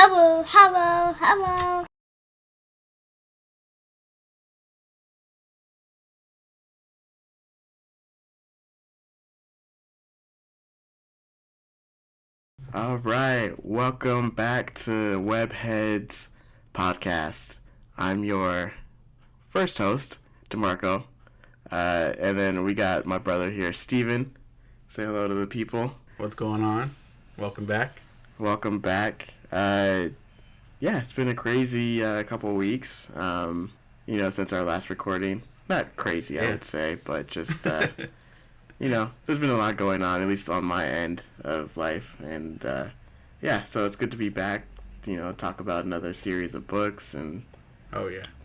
Hello, hello, hello. All right, welcome back to Webheads Podcast. I'm your first host, DeMarco, and then we got my brother here, Steven. Say hello to the people. What's going on? Welcome back. Welcome back. Yeah, it's been a crazy couple of weeks. Since our last recording. Not crazy, I would say, but just there's been a lot going on, at least on my end of life, and so it's good to be back. Talk about another series of books and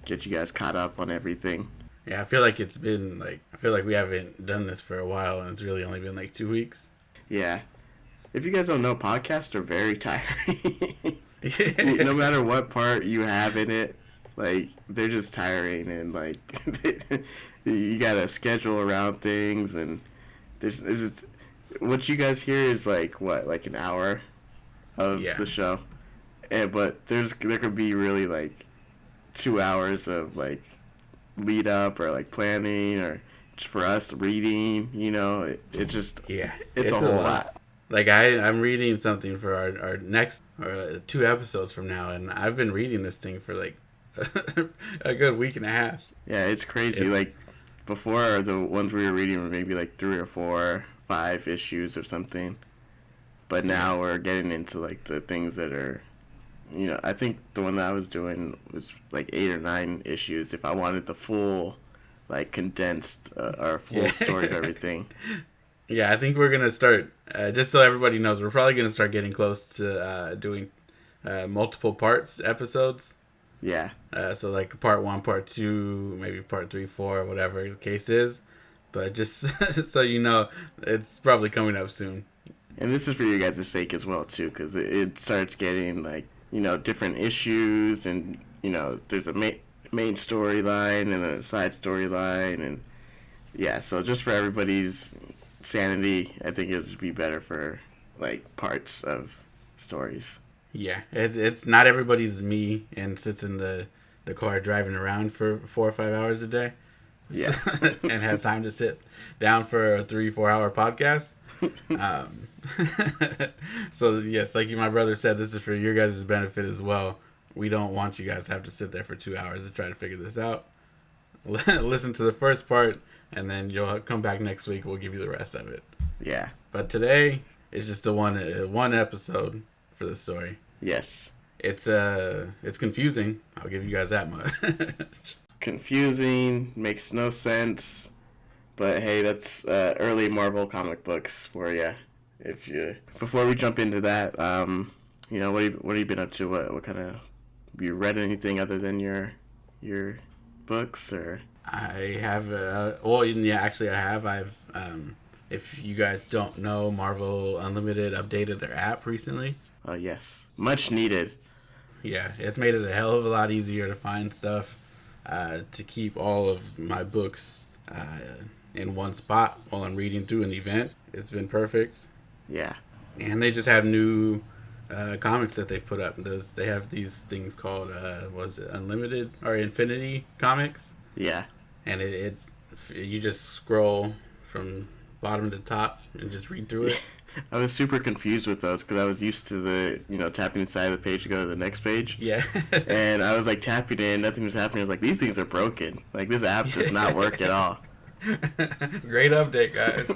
get you guys caught up on everything. Yeah, I feel like we haven't done this for a while, and it's really only been like 2 weeks. Yeah. If you guys don't know, podcasts are very tiring. No matter what part you have in it, like, they're just tiring, and like you gotta schedule around things, and there's what you guys hear is like an hour of the show, but there could be really like 2 hours of like lead up or like planning or just for us reading. It's just it's a whole lot. Like I'm reading something for our next 2 episodes from now, and I've been reading this thing for like a good week and a half. Yeah, it's crazy. Like before, the ones we were reading were maybe like 3 or 4, 5 issues or something, but now we're getting into like the things that are, I think the one that I was doing was like 8 or 9 issues if I wanted the full, like, condensed or full story of everything. Yeah, I think we're gonna start. Just so everybody knows, we're probably gonna start getting close to doing multiple parts episodes. Yeah. So like part 1, part 2, maybe part 3, 4, whatever the case is. But just so you know, it's probably coming up soon. And this is for you guys' sake as well too, because it starts getting like different issues, and there's a main storyline and a side storyline, and so just for everybody's sanity, I think it would just be better for like parts of stories. Yeah, it's not everybody's me and sits in the car driving around for 4 or 5 hours a day. Yeah. And has time to sit down for a 3-4 hour podcast. So yes, like my brother said, this is for your guys' benefit as well. We don't want you guys to have to sit there for 2 hours to try to figure this out. Listen to the first part, and then you'll come back next week. We'll give you the rest of it. Yeah. But today is just a one episode for the story. Yes. It's confusing. I'll give you guys that much. Confusing, makes no sense, but hey, that's early Marvel comic books for you. Before we jump into that, what have you been up to? What kind of, you read anything other than your books, or? I have. Actually, I have. I've. If you guys don't know, Marvel Unlimited updated their app recently. Oh yes, much needed. Yeah, it's made it a hell of a lot easier to find stuff, to keep all of my books in one spot while I'm reading through an event. It's been perfect. Yeah. And they just have new comics that they've put up. They have these things called, Unlimited or Infinity Comics? Yeah. And you just scroll from bottom to top and just read through it. I was super confused with those because I was used to the, tapping the side of the page to go to the next page. Yeah. And I was like tapping in, nothing was happening. I was like, these things are broken. Like, this app does not work at all. Great update, guys.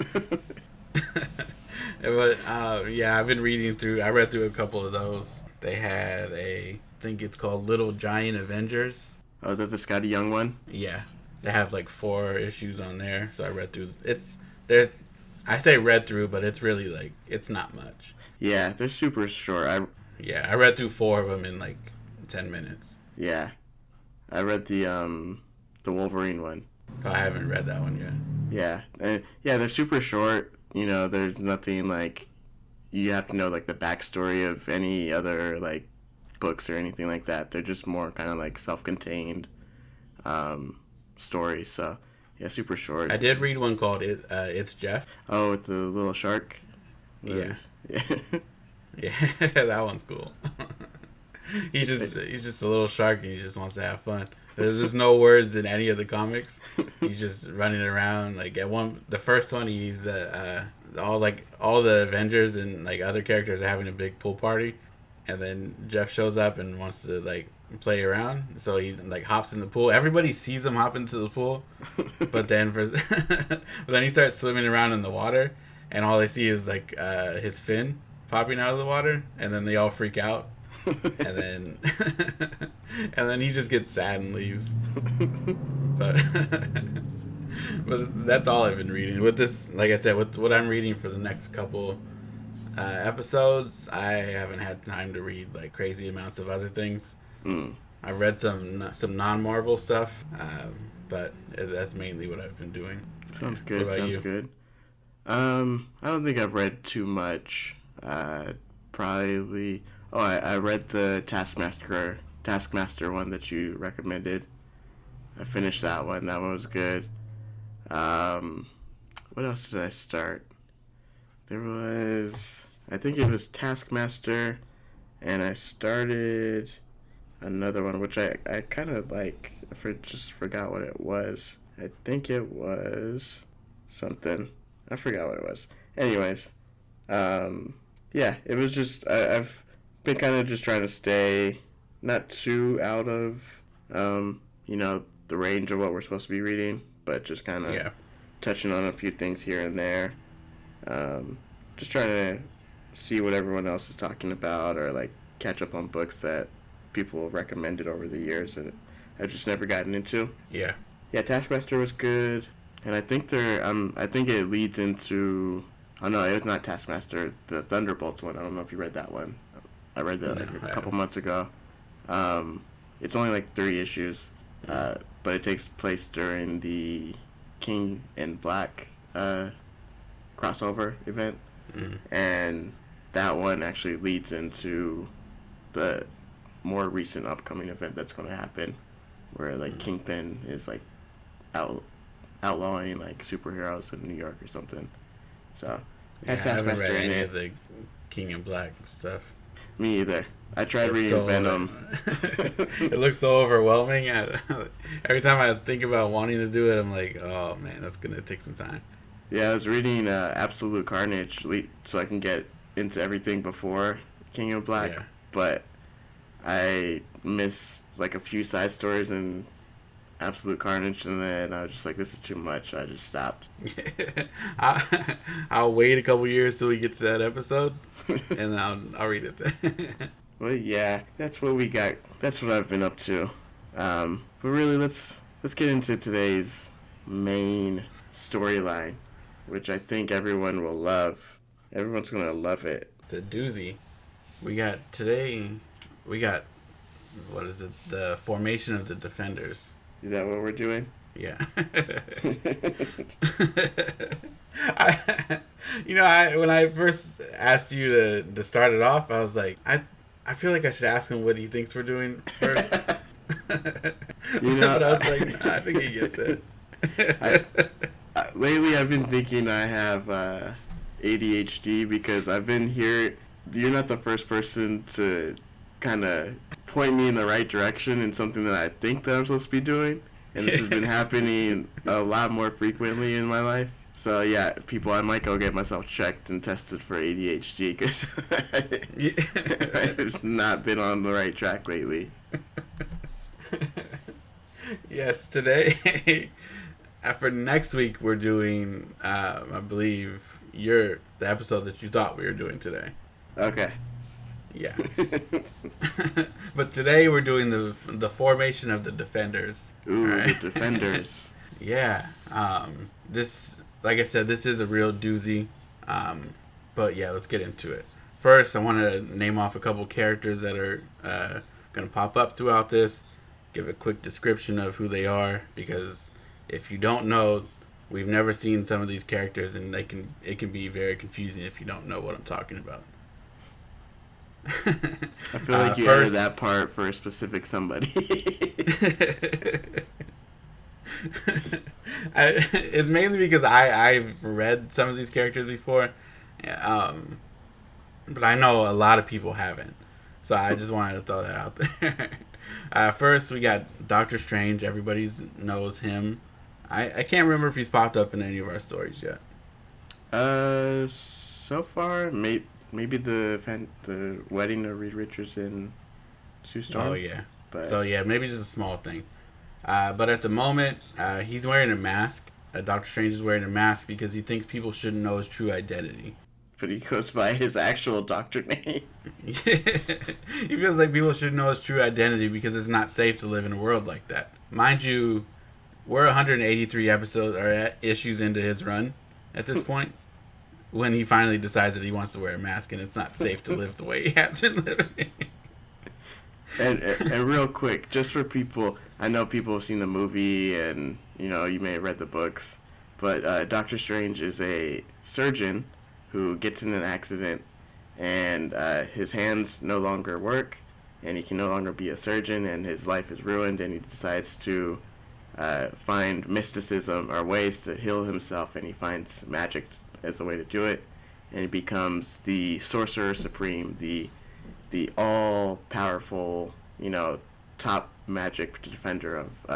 But I've been reading through. I read through a couple of those. They had I think it's called Little Giant Avengers. Oh, is that the Scotty Young one? Yeah, they have like 4 issues on there. So I read through. I say read through, but it's really like it's not much. Yeah, they're super short. I read through 4 of them in like 10 minutes. Yeah, I read the Wolverine one. Oh, I haven't read that one yet. Yeah, and they're super short. There's nothing like you have to know like the backstory of any other like books or anything like that. They're just more kind of like self-contained stories. So yeah, super short. I did read one called It's Jeff. Oh, it's a little shark. Yeah. Yeah, that one's cool. he's just a little shark and he just wants to have fun. There's just no words in any of the comics. He's just running around. Like the first one, he's all the Avengers and like other characters are having a big pool party, and then Jeff shows up and wants to like play around. So he like hops in the pool. Everybody sees him hop into the pool, but then he starts swimming around in the water, and all they see is like his fin popping out of the water, and then they all freak out. And then and then he just gets sad and leaves. But that's all I've been reading. With this, like I said, with what I'm reading for the next couple episodes, I haven't had time to read like crazy amounts of other things. I've read some non-Marvel stuff, but that's mainly what I've been doing. Sounds good. Good. I don't think I've read too much. Probably. Oh, I read the Taskmaster one that you recommended. I finished that one. That one was good. What else did I start? I think it was Taskmaster, and I started another one, which I kind of like. Just forgot what it was. I think it was something. I forgot what it was. Anyways, yeah, it was just, I've been kind of just trying to stay not too out of, the range of what we're supposed to be reading, but just kind of touching on a few things here and there. Just trying to see what everyone else is talking about, or like catch up on books that people have recommended over the years and I've just never gotten into. Yeah, Taskmaster was good, and I think I think it leads into. Oh no, it was not Taskmaster. The Thunderbolts one. I don't know if you read that one. I read that a couple months ago. It's only like 3 issues, but it takes place during the King in Black crossover event, and that one actually leads into the more recent upcoming event that's going to happen, where like Kingpin is like outlawing like superheroes in New York or something. So has Taskmaster in it. I haven't read any of the King in Black stuff. Me either. I tried reading Venom. It looks so overwhelming. Every time I think about wanting to do it, I'm like, oh man, that's gonna take some time. Yeah, I was reading Absolute Carnage so I can get into everything before King in Black, but I missed like a few side stories in Absolute Carnage, and then I was just like, this is too much. I just stopped. I'll wait a couple years till we get to that episode, and I'll read it then. Well, yeah, that's what we got. That's what I've been up to. But really, let's get into today's main storyline, which I think everyone will love. Everyone's gonna love it. It's a doozy. We got, what is it? The formation of the Defenders. Is that what we're doing? Yeah. When I first asked you to start it off, I was like, I feel like I should ask him what he thinks we're doing first. But I was like, I think he gets it. Lately, I've been thinking I have ADHD because I've been here. You're not the first person to kind of point me in the right direction in something that I think that I'm supposed to be doing, and this has been happening a lot more frequently in my life. So yeah, people, I might go get myself checked and tested for ADHD because I've not been on the right track lately. Yes, today for next week we're doing I believe the episode that you thought we were doing today. Okay. Yeah. But today we're doing the formation of the Defenders. Ooh, right? The Defenders. Yeah. This, like I said, this is a real doozy. But yeah, let's get into it. First, I want to name off a couple characters that are going to pop up throughout this. Give a quick description of who they are, because if you don't know, we've never seen some of these characters, and it can be very confusing if you don't know what I'm talking about. I feel like you added that part for a specific somebody. It's mainly because I've read some of these characters before, but I know a lot of people haven't. So I just wanted to throw that out there. First, we got Doctor Strange. Everybody knows him. I can't remember if he's popped up in any of our stories yet. So far, maybe the wedding of Reed Richards and Sue Storm. Oh yeah. But So yeah, maybe just a small thing. But at the moment, he's wearing a mask. Doctor Strange is wearing a mask because he thinks people shouldn't know his true identity. but he goes by his actual doctor name. He feels like people should know his true identity because it's not safe to live in a world like that. Mind you, we're 183 episodes or issues into his run at this point when he finally decides that he wants to wear a mask and it's not safe to live the way he has been living. And real quick, just for people, I know people have seen the movie and, you may have read the books, but Doctor Strange is a surgeon who gets in an accident and his hands no longer work and he can no longer be a surgeon and his life is ruined and he decides to find mysticism or ways to heal himself, and he finds magic as a way to do it, and he becomes the Sorcerer Supreme, the all-powerful, top magic defender of,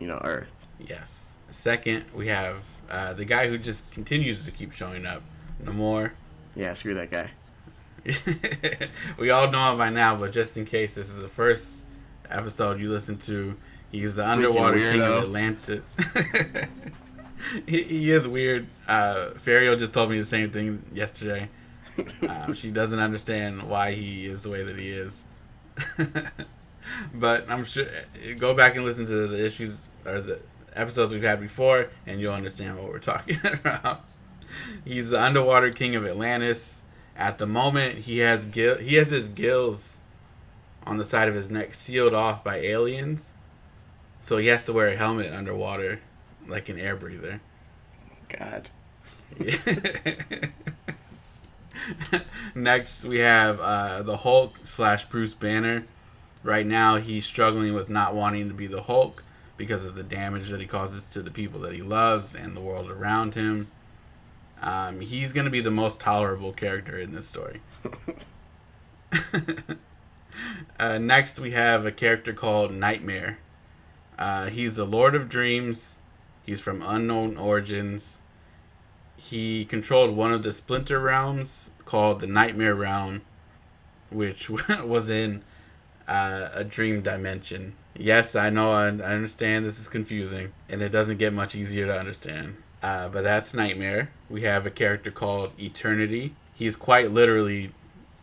Earth. Yes. Second, we have the guy who just continues to keep showing up, Namor. Yeah, screw that guy. We all know him by now, but just in case this is the first episode you listen to, he's the underwater king of Atlantis. He is weird. Fariel just told me the same thing yesterday. She doesn't understand why he is the way that he is. But I'm sure, go back and listen to the issues or the episodes we've had before and you'll understand what we're talking about. He's the underwater king of Atlantis. At the moment, he has his gills on the side of his neck sealed off by aliens, so he has to wear a helmet underwater like an air breather. God. Next, we have the Hulk / Bruce Banner. Right now, he's struggling with not wanting to be the Hulk because of the damage that he causes to the people that he loves and the world around him. He's going to be the most tolerable character in this story. Next, we have a character called Nightmare. He's the Lord of Dreams. He's from unknown origins. He controlled one of the splinter realms called the Nightmare Realm, which was in a dream dimension. Yes, I know, I understand this is confusing, and it doesn't get much easier to understand. But that's Nightmare. We have a character called Eternity. He's quite literally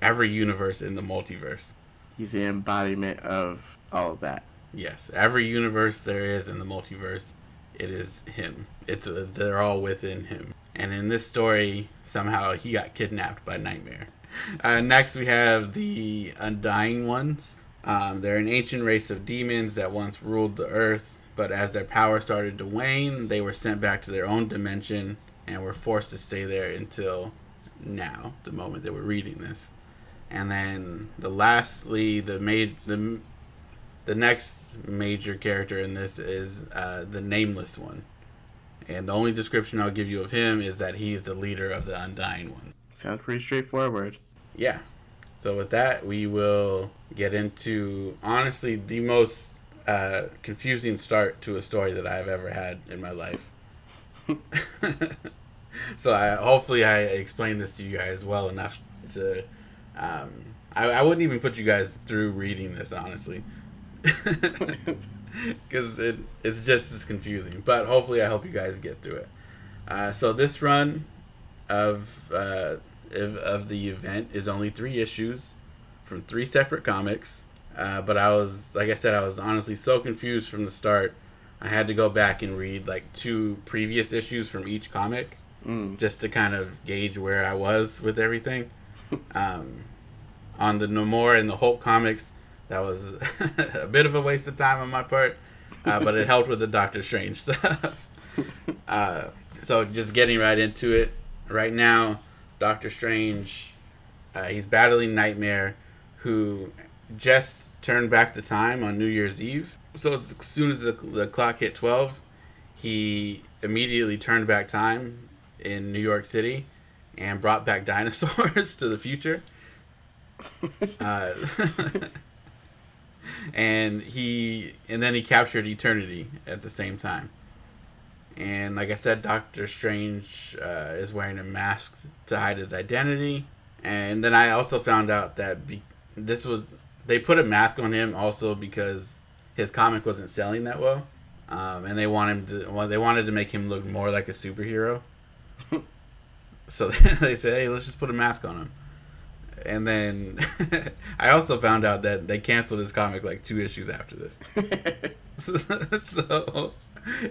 every universe in the multiverse. He's the embodiment of all of that. Yes, every universe there is in the multiverse, it is him. They're all within him. And in this story, somehow he got kidnapped by Nightmare. Next, we have the Undying Ones. They're an ancient race of demons that once ruled the earth, but as their power started to wane, they were sent back to their own dimension and were forced to stay there until now, the moment that we're reading this. And then the next major character in this is the Nameless One. And the only description I'll give you of him is that he's the leader of the Undying One. Sounds pretty straightforward. Yeah. So with that, we will get into, honestly, the most confusing start to a story that I've ever had in my life. So hopefully I explained this to you guys well enough to... I wouldn't even put you guys through reading this, honestly. Because it's just as confusing. But hopefully I help you guys get through it. So this run of the event is only 3 issues from 3 separate comics. But I was honestly so confused from the start. I had to go back and read like 2 previous issues from each comic just to kind of gauge where I was with everything. On the Namor and the Hulk comics, that was a bit of a waste of time on my part, but it helped with the Doctor Strange stuff. So just getting right into it. Right now, Doctor Strange, he's battling Nightmare, who just turned back the time on New Year's Eve. So as soon as the clock hit 12, he immediately turned back time in New York City and brought back dinosaurs to the future. Uh, and then he captured Eternity at the same time. And like I said, Doctor Strange is wearing a mask to hide his identity. And then I also found out that they put a mask on him also because his comic wasn't selling that well, and they wanted to make him look more like a superhero. So they said, "Hey, let's just put a mask on him." And then I also found out that they canceled his comic like 2 issues after this. So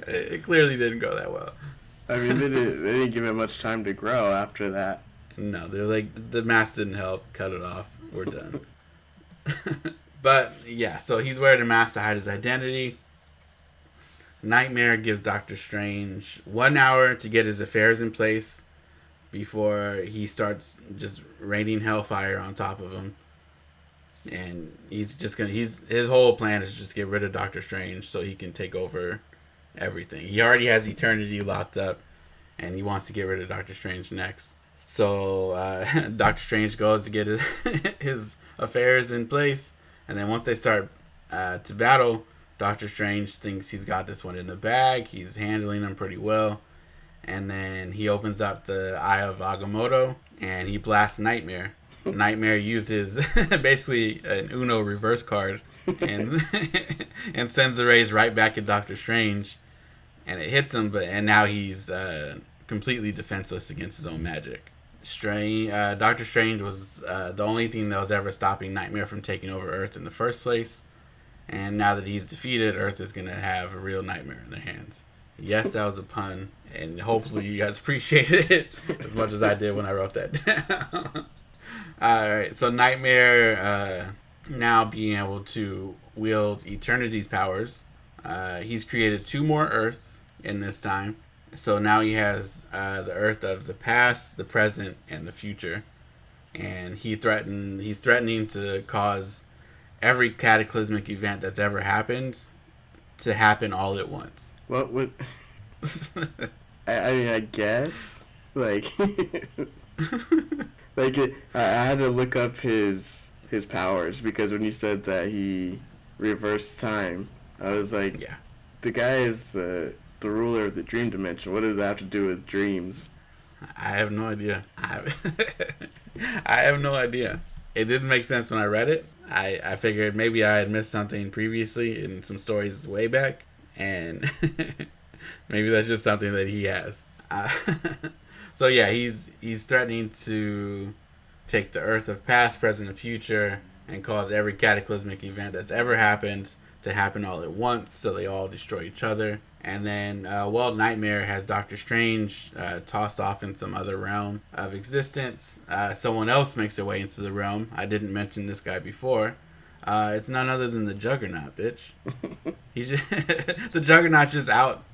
it clearly didn't go that well. I mean, they didn't give it much time to grow after that. No, they're like, the mask didn't help. Cut it off. We're done. But yeah, so he's wearing a mask to hide his identity. Nightmare gives Doctor Strange 1 hour to get his affairs in place before he starts just raining hellfire on top of him. And his whole plan is just get rid of Doctor Strange so he can take over everything. He already has Eternity locked up, and he wants to get rid of Doctor Strange next. So Doctor Strange goes to get his affairs in place, and then once they start to battle, Doctor Strange thinks he's got this one in the bag. He's handling them pretty well. And then he opens up the Eye of Agamotto, and he blasts Nightmare. Nightmare uses basically an Uno reverse card and and sends the rays right back at Doctor Strange. And it hits him, and now he's completely defenseless against his own magic. Doctor Strange was the only thing that was ever stopping Nightmare from taking over Earth in the first place. And now that he's defeated, Earth is going to have a real Nightmare in their hands. Yes, that was a pun, and hopefully you guys appreciated it as much as I did when I wrote that down. Alright, so Nightmare, now being able to wield Eternity's powers, he's created 2 more Earths in this time. So now he has the Earth of the past, the present, and the future. And he's threatening to cause every cataclysmic event that's ever happened to happen all at once. What would... I mean, I guess. Like... I had to look up his powers, because when you said that he reversed time, I was like, yeah, the guy is the ruler of the dream dimension. What does that have to do with dreams? I have no idea. I have no idea. It didn't make sense when I read it. I figured maybe I had missed something previously in some stories way back, and maybe that's just something that he has. So yeah, he's threatening to take the Earth of past, present, and future and cause every cataclysmic event that's ever happened to happen all at once, so they all destroy each other. And then, Nightmare has Doctor Strange tossed off in some other realm of existence. Someone else makes their way into the realm. I didn't mention this guy before. It's none other than the Juggernaut, bitch. The Juggernaut's just out,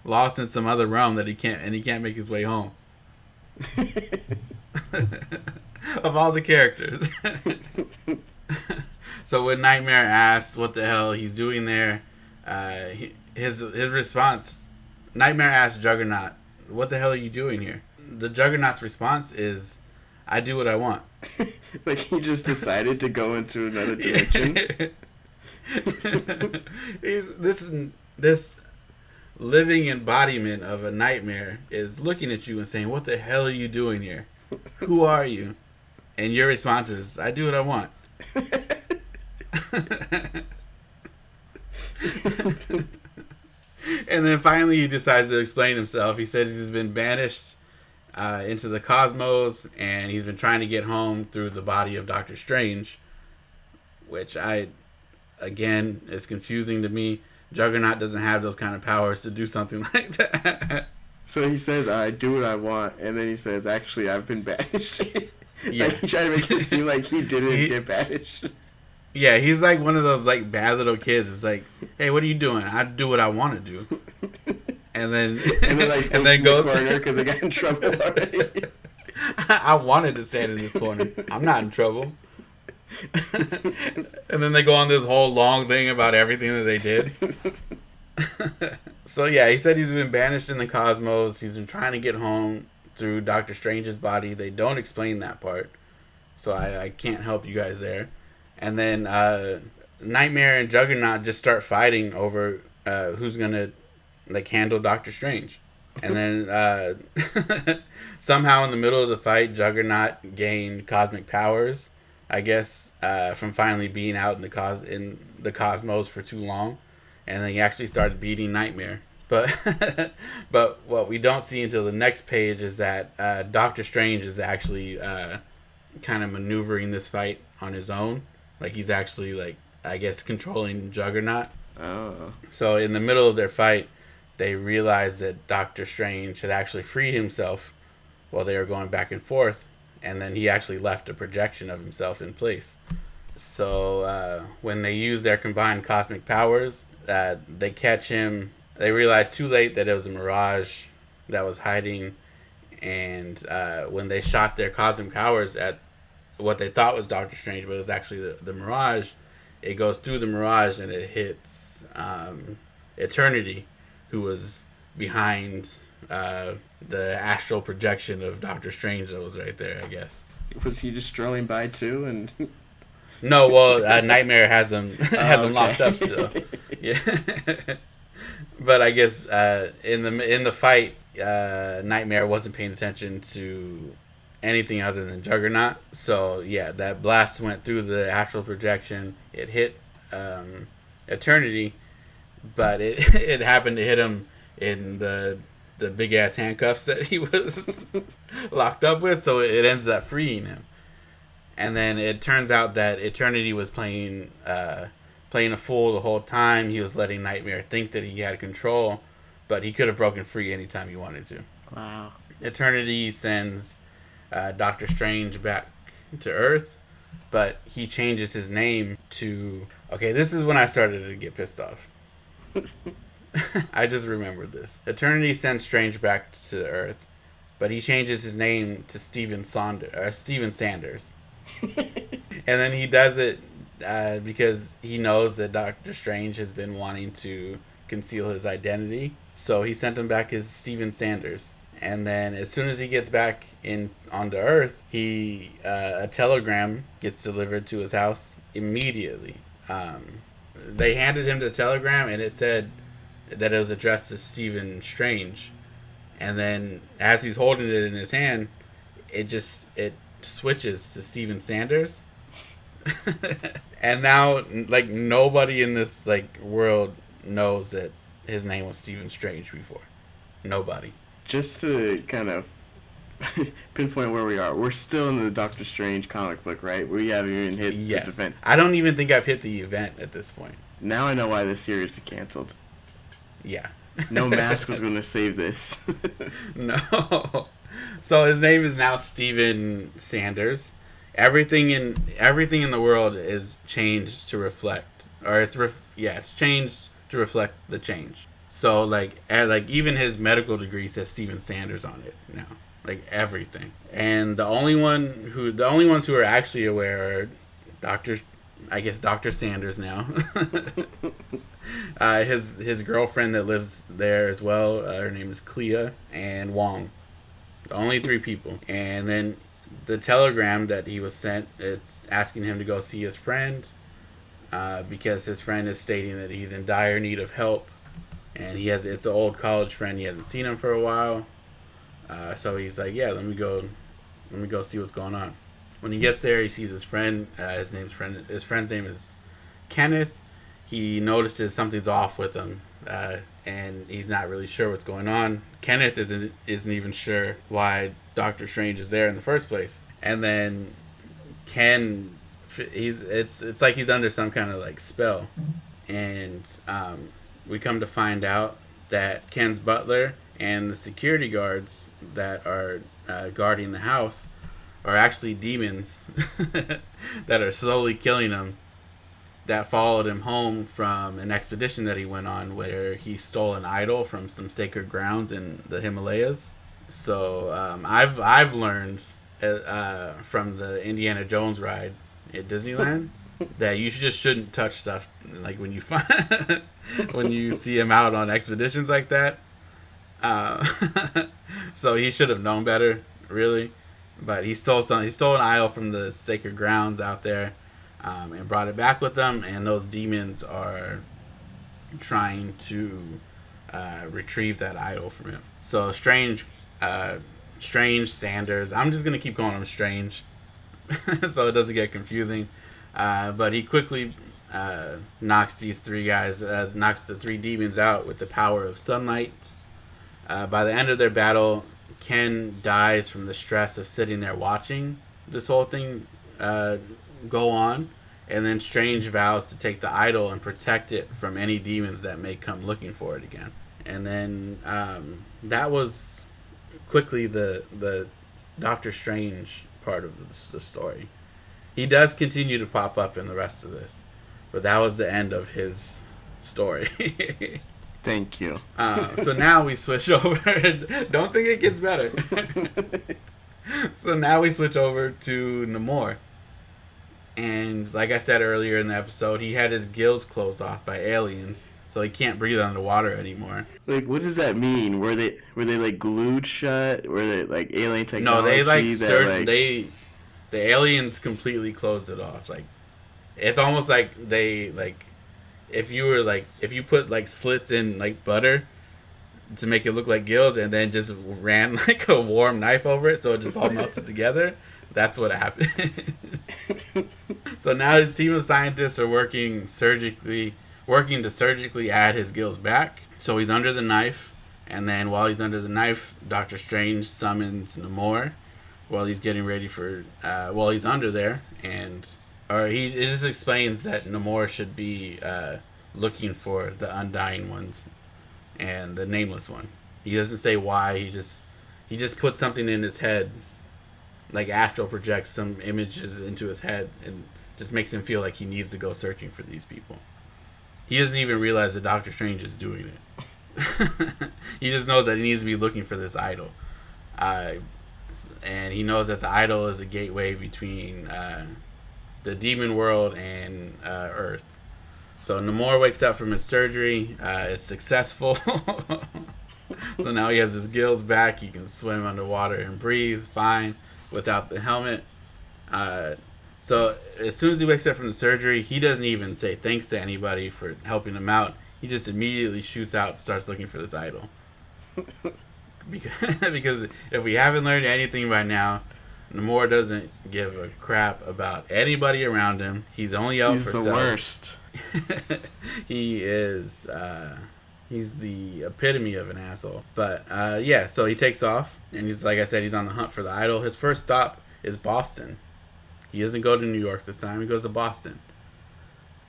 lost in some other realm that he can't make his way home. Of all the characters. So when Nightmare asks what the hell he's doing there, his response, Nightmare asks Juggernaut, "What the hell are you doing here?" The Juggernaut's response is, "I do what I want." Like he just decided to go into another direction. This living embodiment of a nightmare is looking at you and saying, "What the hell are you doing here? Who are you?" And your response is, "I do what I want." And then finally he decides to explain himself. He says he's been banished into the cosmos, and he's been trying to get home through the body of Doctor Strange, which again is confusing to me. Juggernaut doesn't have those kind of powers to do something like that. So he says, "I do what I want," and then he says, "Actually, I've been banished." Yeah. Like, he tried to make it seem like he didn't get banished. Yeah, he's like one of those like bad little kids. It's like, "Hey, what are you doing?" "I do what I want to do." And then like and then goes in the corner because they got in trouble already. I wanted to stand in this corner. I'm not in trouble. And then they go on this whole long thing about everything that they did. So yeah, he said he's been banished in the cosmos. He's been trying to get home through Doctor Strange's body. They don't explain that part. so I can't help you guys there. And then Nightmare and Juggernaut just start fighting over who's gonna like handle Doctor Strange. And then somehow in the middle of the fight, Juggernaut gained cosmic powers, I guess, from finally being out in the cosmos for too long, and then he actually started beating Nightmare. But but what we don't see until the next page is that Doctor Strange is actually kind of maneuvering this fight on his own. Like he's actually like, I guess, controlling Juggernaut. Oh. So in the middle of their fight, they realized that Doctor Strange had actually freed himself while they were going back and forth, and then he actually left a projection of himself in place. So when they use their combined cosmic powers, they catch him. They realize too late that it was a mirage that was hiding, and when they shot their cosmic powers at what they thought was Doctor Strange, but it was actually the mirage, it goes through the mirage and it hits Eternity, who was behind the astral projection of Doctor Strange that was right there, I guess. Was he just strolling by too? And no, well, Nightmare has him locked up still. Yeah, but I guess in the fight, Nightmare wasn't paying attention to anything other than Juggernaut. So yeah, that blast went through the astral projection. It hit Eternity, but it happened to hit him in the big ass handcuffs that he was locked up with. So it ends up freeing him. And then it turns out that Eternity was playing a fool the whole time. He was letting Nightmare think that he had control, but he could have broken free anytime he wanted to. Wow. Eternity sends Doctor Strange back to Earth, but he changes his name to... Okay, this is when I started to get pissed off. I just remembered this. Eternity sends Strange back to Earth, but he changes his name to Steven Sanders. And then he does it because he knows that Doctor Strange has been wanting to conceal his identity. So he sent him back as Steven Sanders. And then as soon as he gets back onto Earth, a telegram gets delivered to his house immediately. They handed him the telegram, and it said that it was addressed to Stephen Strange. And then as he's holding it in his hand, it switches to Steven Sanders. And now, like, nobody in this world knows that his name was Stephen Strange before. Nobody. Just to kind of pinpoint where we are, we're still in the Doctor Strange comic book, right? We haven't even hit the event. I don't even think I've hit the event at this point. Now I know why this series is canceled. Yeah. No mask was going to save this. No. So his name is now Steven Sanders. Everything in the world is changed to reflect, or it's changed to reflect the change. So even his medical degree says Steven Sanders on it now. Like everything. And the only ones who are actually aware are Dr. Sanders now. His girlfriend that lives there as well. Her name is Clea, and Wong. The only 3 people. And then the telegram that he was sent, it's asking him to go see his friend, because his friend is stating that he's in dire need of help. And it's an old college friend. He hasn't seen him for a while. So he's like, yeah, let me go see what's going on. When he gets there, he sees his friend. His friend's name is Kenneth. He notices something's off with him, and he's not really sure what's going on. Kenneth isn't even sure why Doctor Strange is there in the first place. And then Ken, it's like he's under some kind of spell, and we come to find out that Ken's butler and the security guards that are guarding the house are actually demons that are slowly killing him, that followed him home from an expedition that he went on where he stole an idol from some sacred grounds in the Himalayas. So I've learned from the Indiana Jones ride at Disneyland that you just shouldn't touch stuff when you find when you see him out on expeditions like that. So he should have known better, really. But he stole an idol from the sacred grounds out there, and brought it back with them. And those demons are trying to retrieve that idol from him. So Strange Sanders. I'm just gonna keep calling him Strange, so it doesn't get confusing. But he quickly knocks the three demons out with the power of sunlight. By the end of their battle, Ken dies from the stress of sitting there watching this whole thing go on, and then Strange vows to take the idol and protect it from any demons that may come looking for it again. And then that was quickly the Doctor Strange part of the story. He does continue to pop up in the rest of this, but that was the end of his story. Thank you. So now we switch over. Don't think it gets better. So now we switch over to Namor. And like I said earlier in the episode, he had his gills closed off by aliens, so he can't breathe underwater anymore. Like, what does that mean? Were they like glued shut? Were they like alien technology? No, they the aliens completely closed it off. Like, it's almost like they like if you put like slits in like butter to make it look like gills, and then just ran like a warm knife over it so it just all melted together. That's what happened. So now his team of scientists are working to surgically add his gills back. So he's under the knife, and then while he's under the knife, Doctor Strange summons Namor while he's getting ready for while he's under there, it just explains that Namor should be looking for the Undying Ones and the Nameless One. He doesn't say why. He just puts something in his head, like astral projects some images into his head, and just makes him feel like he needs to go searching for these people. He doesn't even realize that Doctor Strange is doing it. He just knows that he needs to be looking for this idol. And he knows that the idol is a gateway between the demon world and Earth. So Namor wakes up from his surgery. It's successful. So now he has his gills back. He can swim underwater and breathe fine without the helmet. So as soon as he wakes up from the surgery, he doesn't even say thanks to anybody for helping him out. He just immediately shoots out and starts looking for this idol. Because if we haven't learned anything by now, Namor doesn't give a crap about anybody around him. He's only out for self. He's the worst. He is. He's the epitome of an asshole. But yeah, so he takes off, and he's, like I said, he's on the hunt for the idol. His first stop is Boston. He doesn't go to New York this time. He goes to Boston.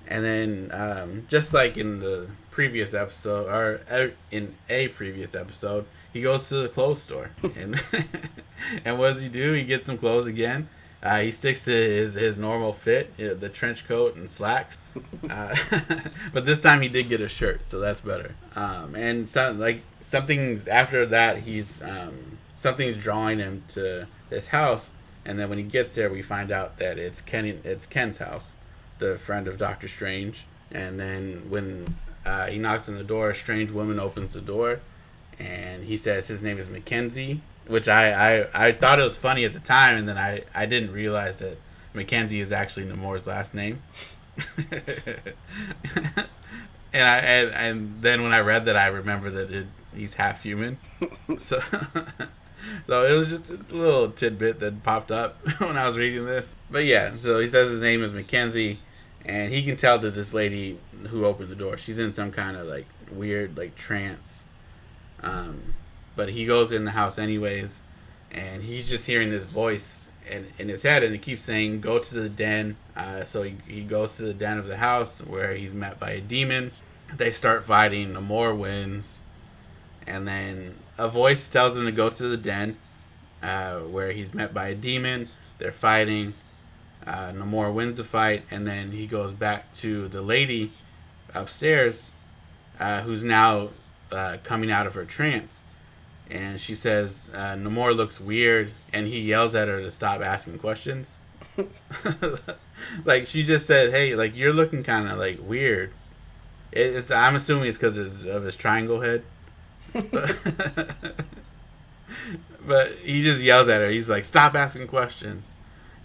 And then, just like in the previous episode, or in a previous episode, he goes to the clothes store. And and what does he do? He gets some clothes again. He sticks to his normal fit, the trench coat and slacks. But this time he did get a shirt, so that's better. And something's after that, something's drawing him to this house. And then when he gets there, we find out that it's Ken's house, the friend of Doctor Strange. And then when he knocks on the door, a strange woman opens the door, and he says his name is Mackenzie, which I thought it was funny at the time, and then I didn't realize that Mackenzie is actually Namor's last name. and then when I read that, I remember that he's half human. So it was just a little tidbit that popped up when I was reading this. But yeah, so he says his name is Mackenzie, and he can tell that this lady who opened the door, she's in some kind of like weird like trance. But he goes in the house anyways, and he's just hearing this voice in his head, and it keeps saying, go to the den. So he goes to the den of the house, where he's met by a demon. They start fighting. Namor wins. And then a voice tells him to go to the den, where he's met by a demon. They're fighting. Namor wins the fight, and then he goes back to the lady upstairs, who's now coming out of her trance. And she says, Namor looks weird, and he yells at her to stop asking questions. Like, she just said, hey, like, you're looking kind of, like, weird. I'm assuming it's because of his triangle head. But he just yells at her. He's like, "Stop asking questions."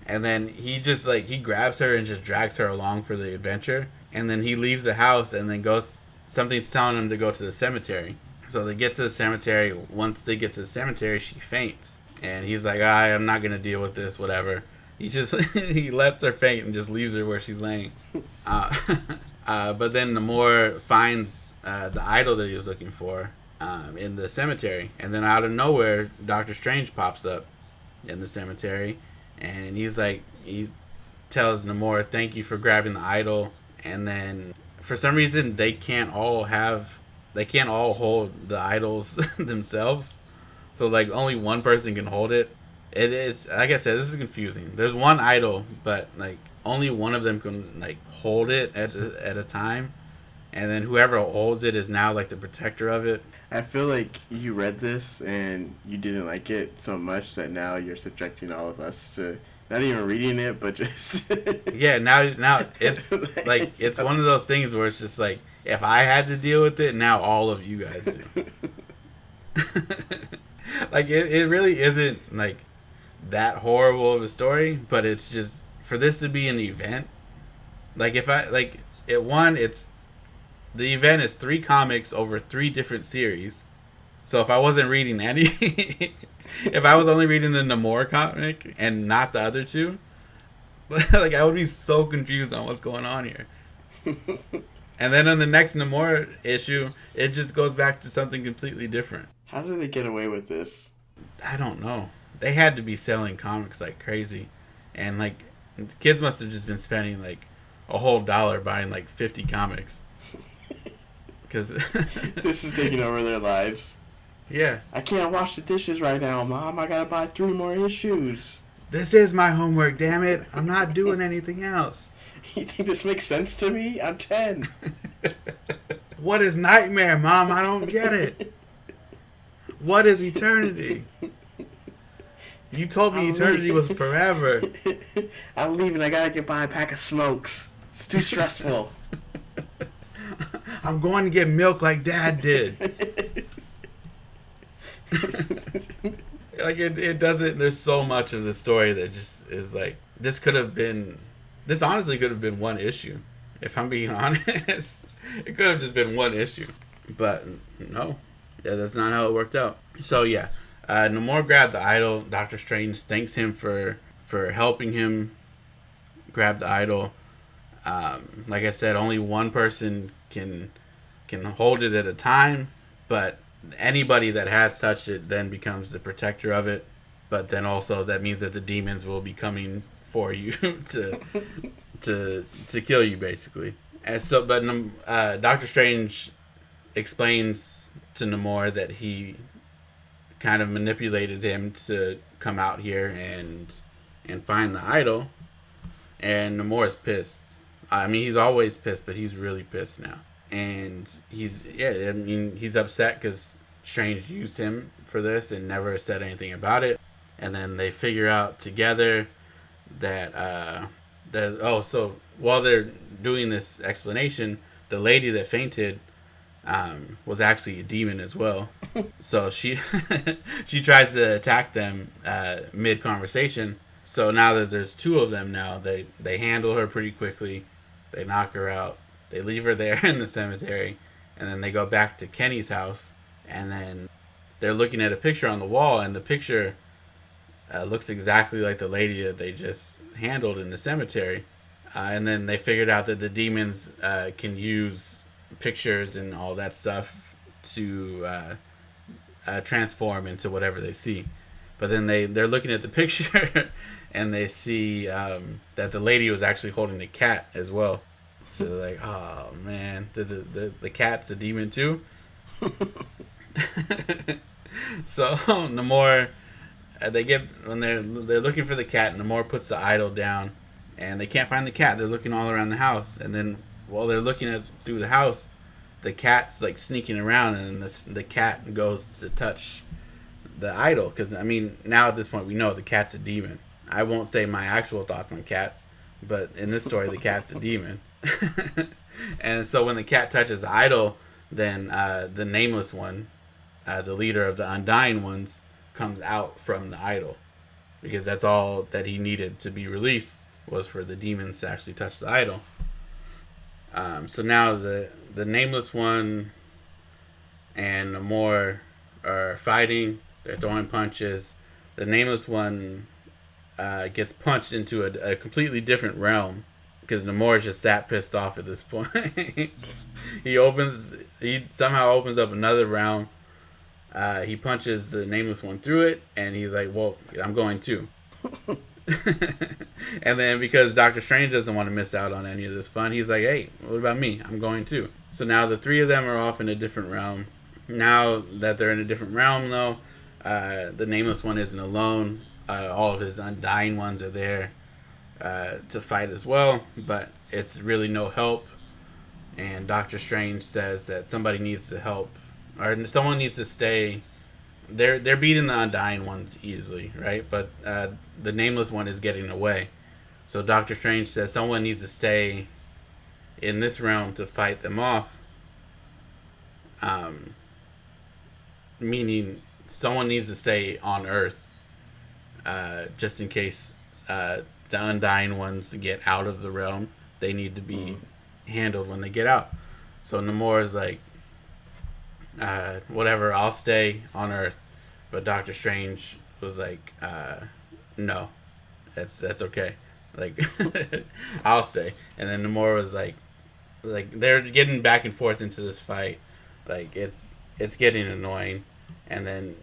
And then he just like he grabs her and just drags her along for the adventure. And then he leaves the house and then goes. Something's telling him to go to the cemetery. So they get to the cemetery. Once they get to the cemetery, she faints. And he's like, I'm not gonna deal with this. Whatever. He just he lets her faint and just leaves her where she's laying. But then Namor finds the idol that he was looking for in the cemetery, and then out of nowhere, Doctor Strange pops up in the cemetery, and he tells Namor, "Thank you for grabbing the idol." And then for some reason they can't all hold the idols themselves, so like only one person can hold it. It is, like I said, this is confusing. There's one idol, but like only one of them can like hold it at a time, and then whoever holds it is now like the protector of it. I feel like you read this and you didn't like it so much that now you're subjecting all of us to not even reading it, but just Yeah, now it's like it's one of those things where it's just like if I had to deal with it, now all of you guys do. Like it really isn't like that horrible of a story, but it's just for this to be an event. Like if I like it, it's the event is 3 comics over 3 different series. So if I wasn't reading any, if I was only reading the Namor comic and not the other 2, like I would be so confused on what's going on here. And then on the next Namor issue, it just goes back to something completely different. How do they get away with this? I don't know. They had to be selling comics like crazy, and like the kids must have just been spending like a whole $1 buying like 50 comics. Because this is taking over their lives. Yeah. I can't wash the dishes right now, Mom. I gotta buy 3 more issues. This is my homework, damn it. I'm not doing anything else. You think this makes sense to me? I'm 10. What is nightmare, Mom? I don't get it. What is eternity? You told me eternity was forever. I'm leaving. I gotta buy a pack of smokes. It's too stressful. I'm going to get milk like Dad did. Like it doesn't. There's so much of the story that just is like this honestly could have been one issue. If I'm being honest, it could have just been one issue. But no, yeah, that's not how it worked out. So yeah, Namor grabbed the idol. Doctor Strange thanks him for helping him grab the idol. Like I said, only one person can hold it at a time, but anybody that has touched it then becomes the protector of it. But then also that means that the demons will be coming for you to kill you, basically. And so, but Doctor Strange explains to Namor that he kind of manipulated him to come out here and find the idol, and Namor is pissed. I mean, he's always pissed, but he's really pissed now. And he's upset because Strange used him for this and never said anything about it. And then they figure out together that so while they're doing this explanation, the lady that fainted was actually a demon as well. So she she tries to attack them mid conversation. So now that there's 2 of them now, they handle her pretty quickly. They knock her out. They leave her there in the cemetery, and then they go back to Kenny's house, and then they're looking at a picture on the wall, and the picture looks exactly like the lady that they just handled in the cemetery. And then they figured out that the demons can use pictures and all that stuff to transform into whatever they see. But then they're looking at the picture and they see that the lady was actually holding a cat as well. So they're like, oh man, the cat's a demon too? So Namor, when they're looking for the cat, Namor puts the idol down and they can't find the cat. They're looking all around the house, and then while they're looking through the house, the cat's like sneaking around, and the cat goes to touch the idol, because I mean, now at this point we know the cat's a demon. I won't say my actual thoughts on cats, but in this story the cat's a demon. And so when the cat touches the idol, then the Nameless One, the leader of the Undying Ones, comes out from the idol, because that's all that he needed to be released was for the demons to actually touch the idol. So now the Nameless One and Namor are fighting. They're throwing punches. The Nameless One gets punched into a completely different realm, because Namor is just that pissed off at this point. He somehow opens up another realm. He punches the Nameless One through it, and he's like, well, I'm going too. And then because Doctor Strange doesn't want to miss out on any of this fun, he's like, hey, what about me? I'm going too. So now the three of them are off in a different realm. Now that they're in a different realm, though, the Nameless One isn't alone. All of his Undying Ones are there to fight as well, but it's really no help. And Doctor Strange says that somebody needs to help, or someone needs to stay. They're beating the Undying Ones easily, right? But the Nameless One is getting away. So Doctor Strange says someone needs to stay in this realm to fight them off. Meaning someone needs to stay on Earth, just in case the Undying Ones get out of the realm. They need to be handled when they get out. So Namor is like, whatever, I'll stay on Earth. But Doctor Strange was like, no, that's okay. Like, I'll stay. And then Namor was like they're getting back and forth into this fight. Like, it's getting annoying. And then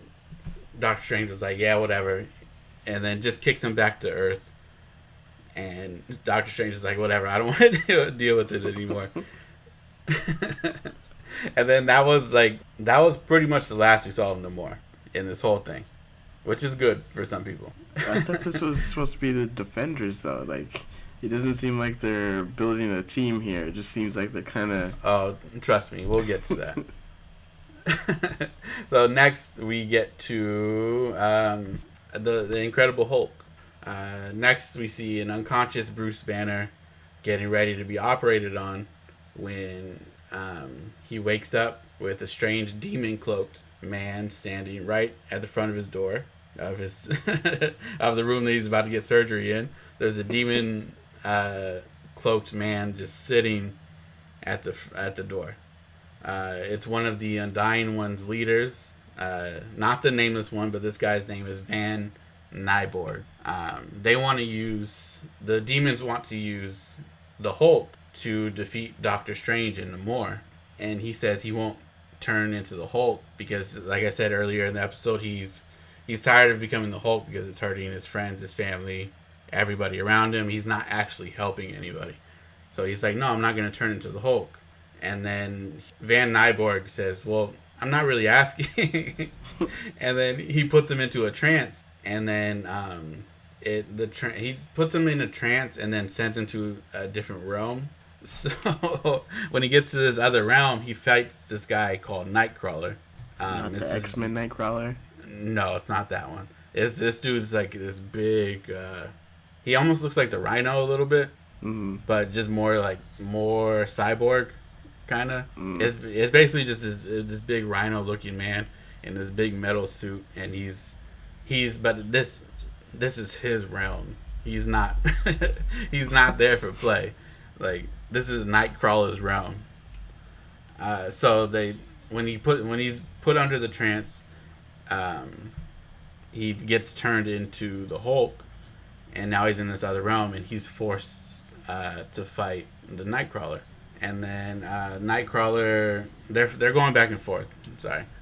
Doctor Strange was like, yeah, whatever. And then just kicks him back to Earth. And Doctor Strange is like, whatever, I don't want to deal with it anymore. And then that was pretty much the last we saw of Namor in this whole thing, which is good for some people. I thought this was supposed to be the Defenders, though. Like, it doesn't seem like they're building a team here. It just seems like they're kind of... Oh, trust me, we'll get to that. So next we get to the Incredible Hulk. Next we see an unconscious Bruce Banner getting ready to be operated on when he wakes up with a strange demon-cloaked man standing right at the front of his door of his of the room that he's about to get surgery in. There's a demon cloaked man just sitting at the door. It's one of the Undying Ones leaders, not the Nameless One, but this guy's name is Van Nyborg. The demons want to use the Hulk to defeat Doctor Strange and Namor, and he says he won't turn into the Hulk because, like I said earlier in the episode, he's tired of becoming the Hulk because it's hurting his friends, his family, everybody around him. He's not actually helping anybody. So he's like, no, I'm not going to turn into the Hulk. And then Van Nyborg says, well, I'm not really asking. And then he puts him into a trance. And then he puts him in a trance and then sends him to a different realm. So when he gets to this other realm, he fights this guy called Nightcrawler. Not the X-Men Nightcrawler? No, it's not that one. This dude's like this big... he almost looks like the Rhino a little bit. Mm-hmm. But just more cyborg, kind of. It's basically just this big Rhino-looking man in this big metal suit. And but this is his realm. He's not he's not there for play. Like, this is Nightcrawler's realm. So when he's put under the trance, he gets turned into the Hulk, and now he's in this other realm, and he's forced to fight the Nightcrawler. And then Nightcrawler, they're going back and forth.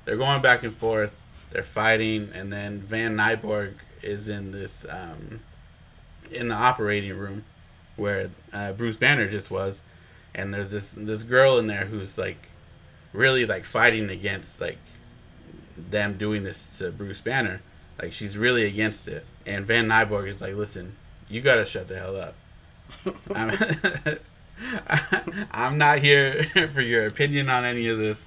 They're going back and forth. They're fighting, and then Van Nyborg is in this in the operating room where Bruce Banner just was, and there's this girl in there who's like really like fighting against like them doing this to Bruce Banner. Like, she's really against it, and Van Nyborg is like, listen, you gotta shut the hell up. I'm not here for your opinion on any of this.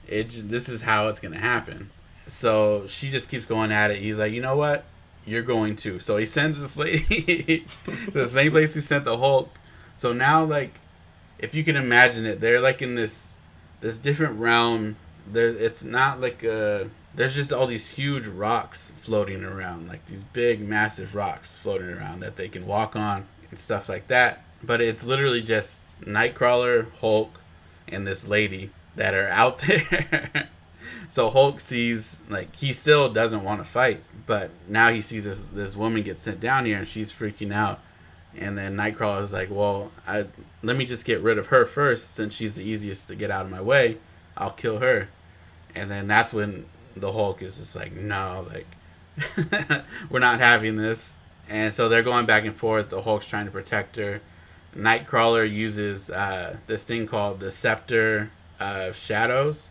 This is how it's gonna happen. So she just keeps going at it. He's like, you know what? You're going to. So he sends this lady to the same place he sent the Hulk. So now, like, if you can imagine it, they're like in this different realm. It's not like there's just all these huge rocks floating around, like these big, massive rocks floating around that they can walk on and stuff like that. But it's literally just Nightcrawler, Hulk, and this lady that are out there. So Hulk sees, like, he still doesn't want to fight, but now he sees this woman get sent down here, and she's freaking out. And then Nightcrawler is like, well, let me just get rid of her first, since she's the easiest to get out of my way. I'll kill her. And then that's when the Hulk is just like, no, like, we're not having this. And so they're going back and forth. The Hulk's trying to protect her. Nightcrawler uses this thing called the Scepter of Shadows,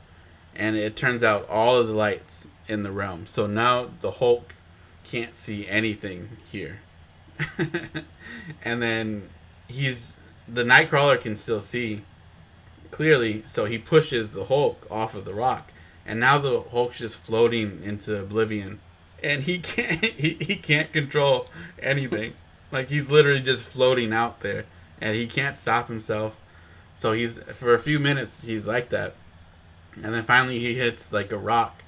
and it turns out all of the lights in the realm. So now the Hulk can't see anything here. And then the Nightcrawler can still see clearly, so he pushes the Hulk off of the rock, and now the Hulk's just floating into oblivion, and he can't control anything. Like, he's literally just floating out there, and he can't stop himself. So he's, for a few minutes, he's like that. And then finally he hits, like, a rock,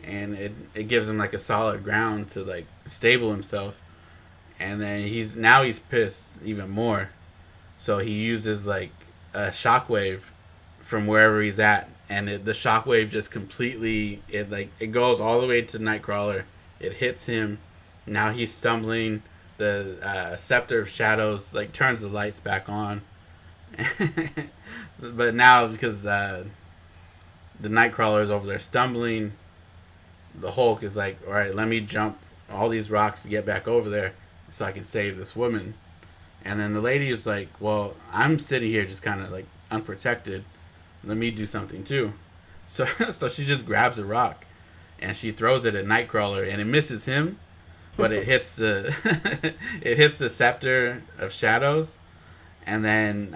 and it gives him, like, a solid ground to, like, stable himself. And then he's pissed even more. So he uses, like, a shockwave from wherever he's at. And the shockwave just completely, it goes all the way to Nightcrawler. It hits him. Now he's stumbling. The Scepter of Shadows, like, turns the lights back on. But now, because the Nightcrawler is over there stumbling, the Hulk is like, all right, let me jump all these rocks to get back over there so I can save this woman. And then the lady is like, well, I'm sitting here just kind of, like, unprotected. Let me do something too. So she just grabs a rock and she throws it at Nightcrawler, and it misses him, but it hits the it hits the Scepter of Shadows. And then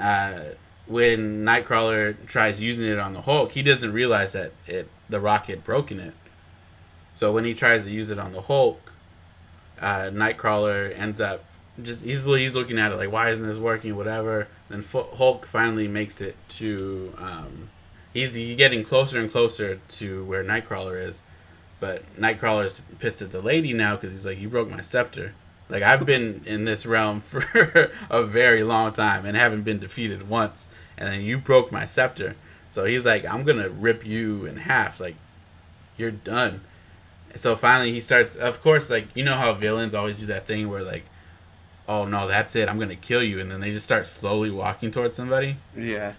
when Nightcrawler tries using it on the Hulk, he doesn't realize that the rock had broken it. So when he tries to use it on the Hulk, Nightcrawler ends up just he's looking at it like, why isn't this working? Whatever. Then Hulk finally makes it to he's getting closer and closer to where Nightcrawler is, but Nightcrawler's pissed at the lady now because he's like, you broke my scepter. Like, I've been in this realm for a very long time and haven't been defeated once, and then you broke my scepter. So he's like, I'm gonna rip you in half. Like, you're done. So finally he starts, of course, like, you know how villains always do that thing where, like, oh no, that's it, I'm gonna kill you, and then they just start slowly walking towards somebody. Yeah.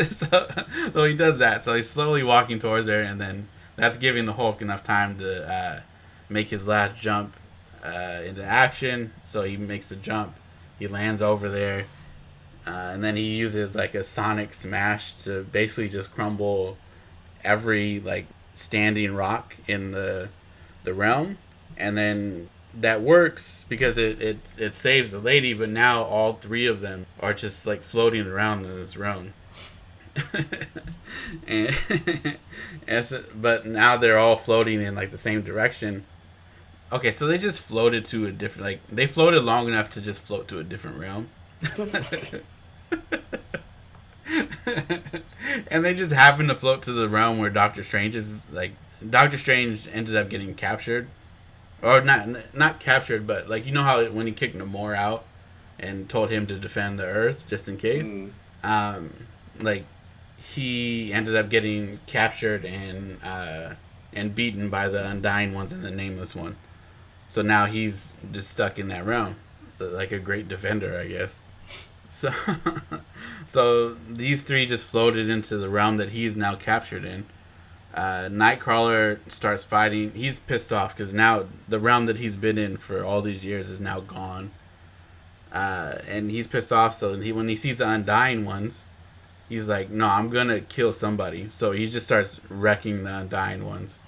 So he does that. So he's slowly walking towards her, and then that's giving the Hulk enough time to make his last jump into action. So he makes the jump, he lands over there, and then he uses, like, a sonic smash to basically just crumble every, like, standing rock in the realm. And then that works because it saves the lady, but now all three of them are just, like, floating around in this realm. But now they're all floating in, like, the same direction. Okay, so they just floated to a different, like, they floated long enough to just float to a different realm. And they just happened to float to the realm where Doctor Strange is. Like, Doctor Strange ended up getting captured. Or not captured, but, like, you know how when he kicked Namor out and told him to defend the Earth just in case? Like, he ended up getting captured and beaten by the Undying Ones and the Nameless One. So now he's just stuck in that realm, like a great defender, I guess. So these three just floated into the realm that he's now captured in. Nightcrawler starts fighting. He's pissed off because now the realm that he's been in for all these years is now gone. And he's pissed off, so when he sees the Undying Ones, he's like, no, I'm going to kill somebody. So he just starts wrecking the Undying Ones.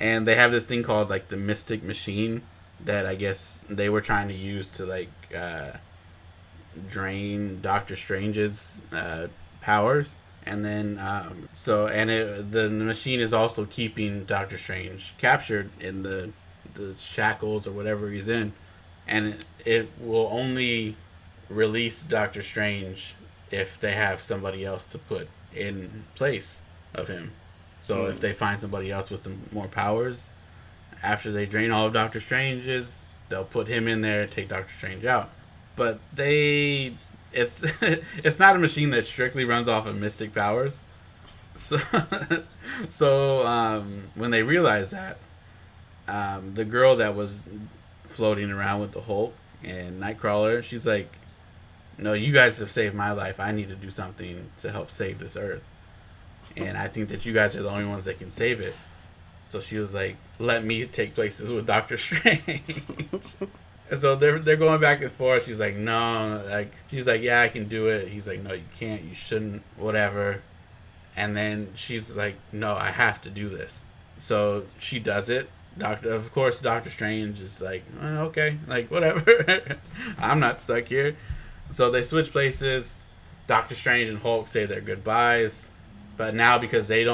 And they have this thing called, like, the Mystic Machine that I guess they were trying to use to, like, drain Doctor Strange's powers. And then, the machine is also keeping Doctor Strange captured in the shackles or whatever he's in. And it will only release Doctor Strange if they have somebody else to put in place of him. So if they find somebody else with some more powers, after they drain all of Doctor Strange's, they'll put him in there and take Doctor Strange out. But it's it's not a machine that strictly runs off of mystic powers. So when they realize that, the girl that was floating around with the Hulk and Nightcrawler, she's like, no, you guys have saved my life. I need to do something to help save this Earth. And I think that you guys are the only ones that can save it. So she was like, let me take places with Doctor Strange. And so they're going back and forth. She's like, no. She's like, yeah, I can do it. He's like, no, you can't. You shouldn't. Whatever. And then she's like, no, I have to do this. So she does it. Of course, Doctor Strange is like, okay, like, whatever. I'm not stuck here. So they switch places. Doctor Strange and Hulk say their goodbyes. But now, because they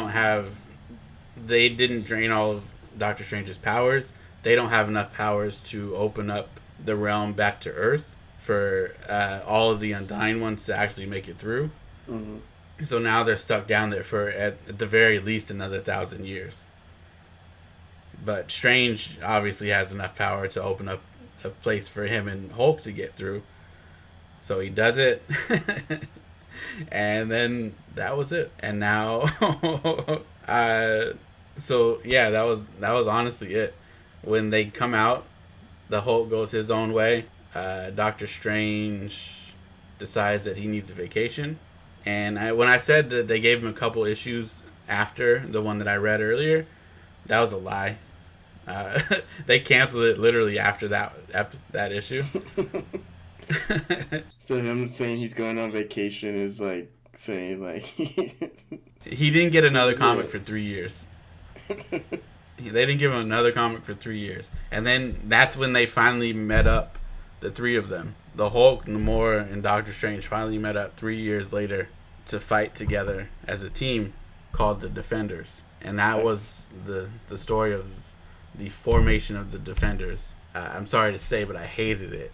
didn't drain all of Doctor Strange's powers, they don't have enough powers to open up the realm back to Earth for all of the Undying Ones to actually make it through. Mm-hmm. So now they're stuck down there for, at the very least, another 1,000 years. But Strange obviously has enough power to open up a place for him and Hulk to get through. So he does it. And then that was it. And now so yeah, that was honestly it. When they come out, the Hulk goes his own way. Doctor Strange decides that he needs a vacation. And when I said that they gave him a couple issues after the one that I read earlier, that was a lie. They canceled it literally after that issue. So him saying he's going on vacation is like saying like he didn't get another comic for 3 years. They didn't give him another comic for 3 years. And then that's when they finally met up, the three of them. The Hulk, Namor, and Doctor Strange finally met up 3 years later to fight together as a team called the Defenders. And that was the story of the formation of the Defenders. I'm sorry to say, but I hated it.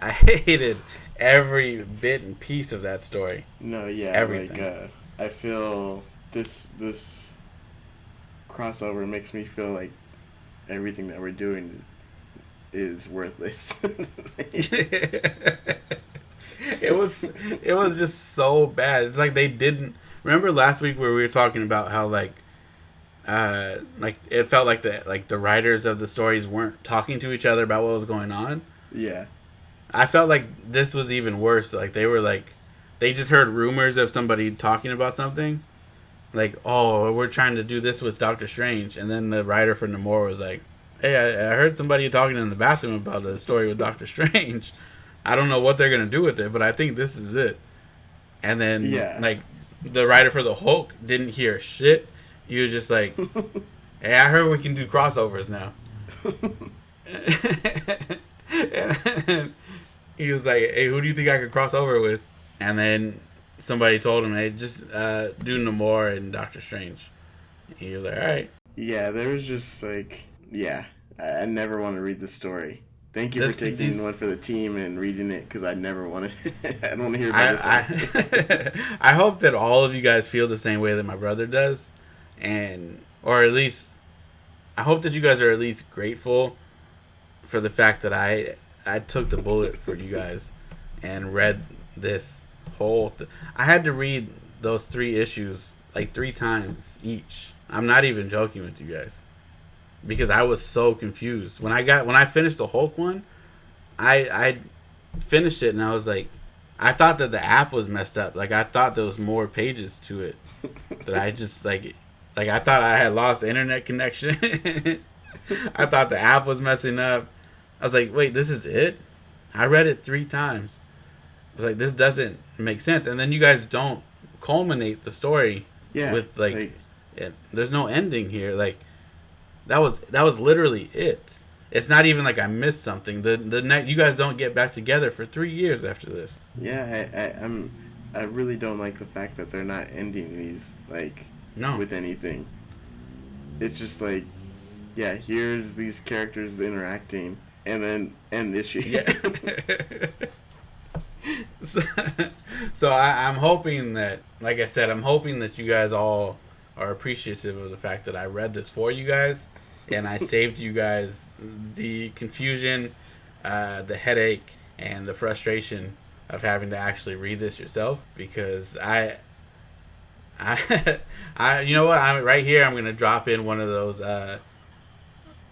I hated every bit and piece of that story. No, yeah, everything. Like I feel this crossover makes me feel like everything that we're doing is worthless. It was just so bad. It's like they didn't remember last week where we were talking about how like it felt like the writers of the stories weren't talking to each other about what was going on. Yeah. I felt like this was even worse. Like they just heard rumors of somebody talking about something. Like, oh, we're trying to do this with Doctor Strange. And then the writer for Namor was like, hey, I heard somebody talking in the bathroom about a story with Doctor Strange. I don't know what they're going to do with it, but I think this is it. And then, like, the writer for the Hulk didn't hear shit. He was just like, hey, I heard we can do crossovers now. And he was like, hey, who do you think I could cross over with? And then somebody told him, hey, just do Namor and Doctor Strange. And he was like, all right. Yeah, there was just like, I never want to read the story. Thank you for taking one for the team and reading it, because I never want to. I don't want to hear about this. I hope that all of you guys feel the same way that my brother does. Or at least, I hope that you guys are at least grateful for the fact that I took the bullet for you guys and read this whole I had to read those 3 issues like 3 times each. I'm not even joking with you guys, because I was so confused when I finished the Hulk one. I finished it and I was like, I thought that the app was messed up. Like, I thought there was more pages to it. That I just like I thought I had lost internet connection. I thought the app was messing up. I was like, wait, this is it? I read it 3 times. I was like, this doesn't make sense. And then you guys don't culminate the story with there's no ending here. Like, that was literally it. It's not even like I missed something. You guys don't get back together for 3 years after this. Yeah, I really don't like the fact that they're not ending these with anything. It's just like, yeah, here's these characters interacting, and then end issue. So I'm hoping that, like I said, I'm hoping that you guys all are appreciative of the fact that I read this for you guys, and I saved you guys the confusion, the headache, and the frustration of having to actually read this yourself. Because you know what? I'm right here. I'm gonna drop in one of those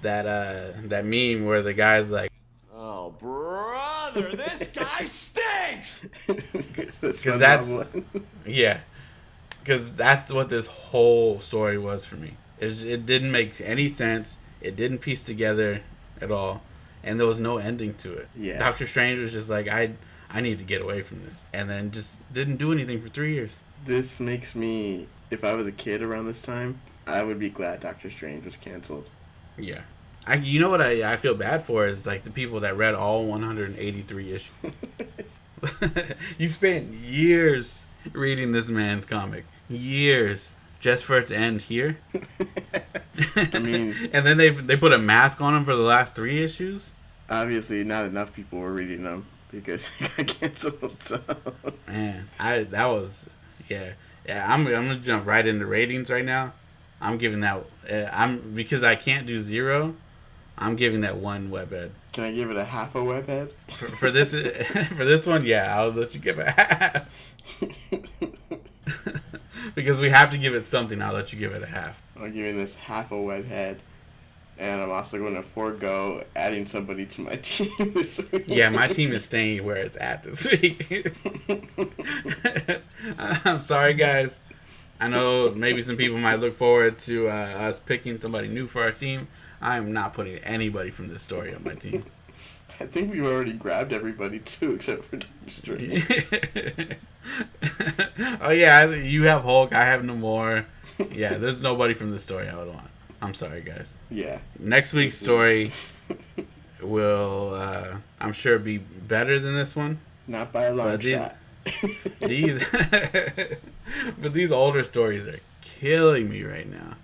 that meme where the guy's like, "Oh, brother, this guy stinks." Because yeah, because that's what this whole story was for me. It didn't make any sense. It didn't piece together at all, and there was no ending to it. Yeah. Doctor Strange was just like, I need to get away from this, and then just didn't do anything for 3 years. This makes me, if I was a kid around this time, I would be glad Doctor Strange was canceled. Yeah. You know what I feel bad for is like the people that read all 183 issues. You spent years reading this man's comic. Years. Just for it to end here. I mean... And then they put a mask on him for the last 3 issues? Obviously, not enough people were reading them because he got canceled, so... Man, that was... Yeah, I'm gonna jump right into ratings right now. I'm giving that... because I can't do 0, I'm giving that 1 webhead. Can I give it a half a webhead? For this for this one, yeah, I'll let you give it a half. Because we have to give it something, I'll let you give it a half. I'm giving this half a webhead, and I'm also going to forego adding somebody to my team this week. Yeah, my team is staying where it's at this week. I'm sorry, guys. I know maybe some people might look forward to us picking somebody new for our team. I am not putting anybody from this story on my team. I think we've already grabbed everybody, too, except for Doctor Strange. Oh, yeah, you have Hulk, I have Namor. Yeah, there's nobody from this story I would want. I'm sorry, guys. Yeah. Next week's story will, I'm sure, be better than this one. Not by a long shot. But these older stories are killing me right now.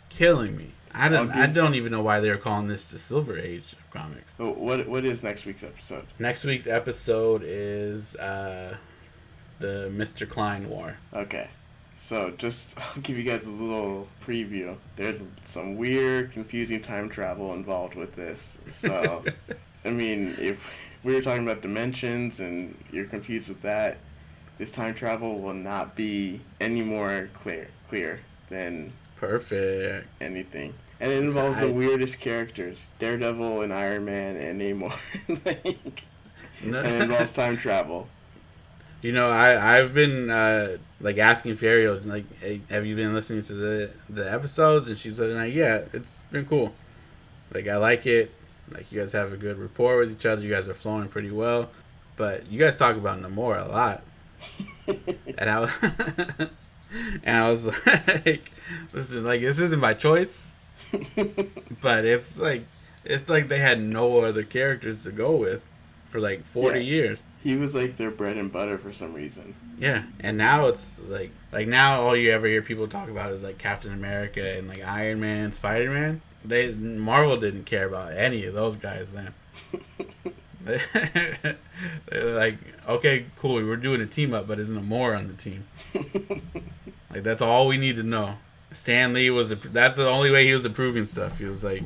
Killing me. I don't even know why they're calling this the Silver Age of comics. What is next week's episode? Next week's episode is the Mr. Klein War. Okay. So I'll give you guys a little preview. There's some weird, confusing time travel involved with this. So, I mean, if we were talking about dimensions and you're confused with that, this time travel will not be any more clear than perfect anything. And it involves the weirdest characters. Daredevil and Iron Man and Namor. And it involves time travel. You know, I've been asking Fariel, like, hey, have you been listening to the episodes? And she said, like, yeah, it's been cool. Like, I like it. Like, you guys have a good rapport with each other. You guys are flowing pretty well. But you guys talk about Namor a lot. And I was like, listen, like, this isn't my choice. But it's like they had no other characters to go with for like 40 years. He was like their bread and butter for some reason. Yeah, and now it's like now all you ever hear people talk about is like Captain America and like Iron Man, Spider-Man. Marvel didn't care about any of those guys then. They're like, okay, cool, we're doing a team up, but isn't Namor on the team? Like, that's all we need to know. Stan Lee that's the only way he was approving stuff. He was like,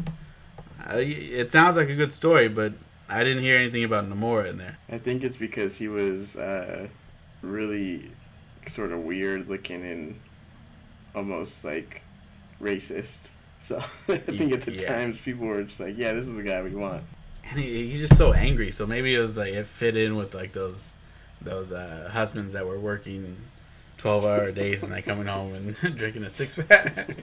it sounds like a good story, but I didn't hear anything about Namor in there. I think it's because he was really sort of weird looking and almost like racist. So I think at the times people were just like, yeah, this is the guy we want. And he's just so angry. So maybe it was like it fit in with like those husbands that were working 12-hour days and like coming home and drinking a 6-pack.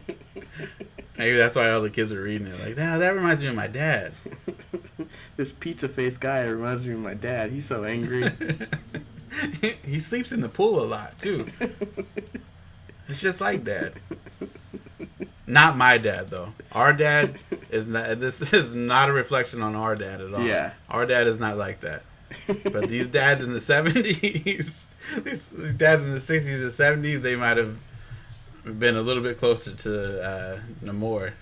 Maybe that's why all the kids are reading it. Like, that reminds me of my dad. This pizza-faced guy reminds me of my dad. He's so angry. He sleeps in the pool a lot, too. It's just like Dad. Not my dad, though. Our dad is not... This is not a reflection on our dad at all. Yeah. Our dad is not like that. But these dads in the 70s... These dads in the 60s and 70s, they might have been a little bit closer to Namor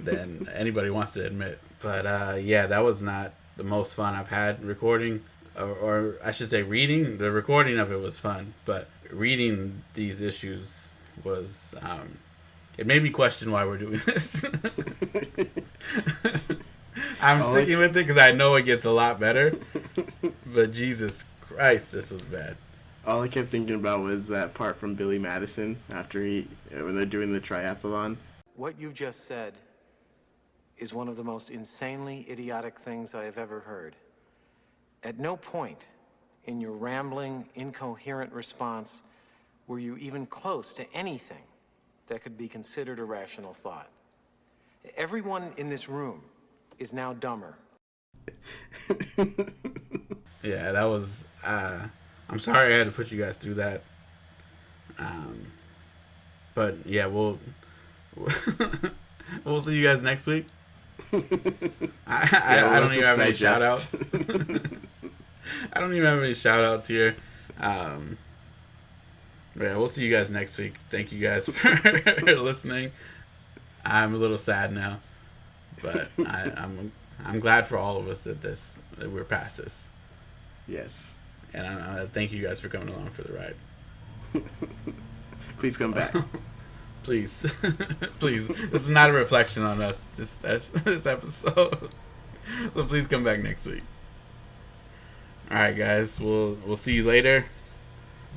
than anybody wants to admit. But yeah, that was not the most fun I've had recording. or I should say reading. The recording of it was fun, but reading these issues was it made me question why we're doing this. I'm sticking with it because I know it gets a lot better, but Jesus Christ, this was bad. All I kept thinking about was that part from Billy Madison when they're doing the triathlon. What you just said is one of the most insanely idiotic things I have ever heard. At no point in your rambling, incoherent response were you even close to anything that could be considered a rational thought. Everyone in this room is now dumber. Yeah, that was... I'm sorry I had to put you guys through that. But yeah, we'll see you guys next week. I don't even have any shout outs. I don't even have any shout outs here. Yeah, we'll see you guys next week. Thank you guys for listening. I'm a little sad now, but I'm glad for all of us that we're past this. Yes. And I thank you guys for coming along for the ride. Please come back. Please. Please. This is not a reflection on us, this episode. So please come back next week. Alright, guys. We'll see you later.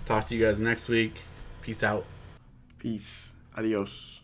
Talk to you guys next week. Peace out. Peace. Adios.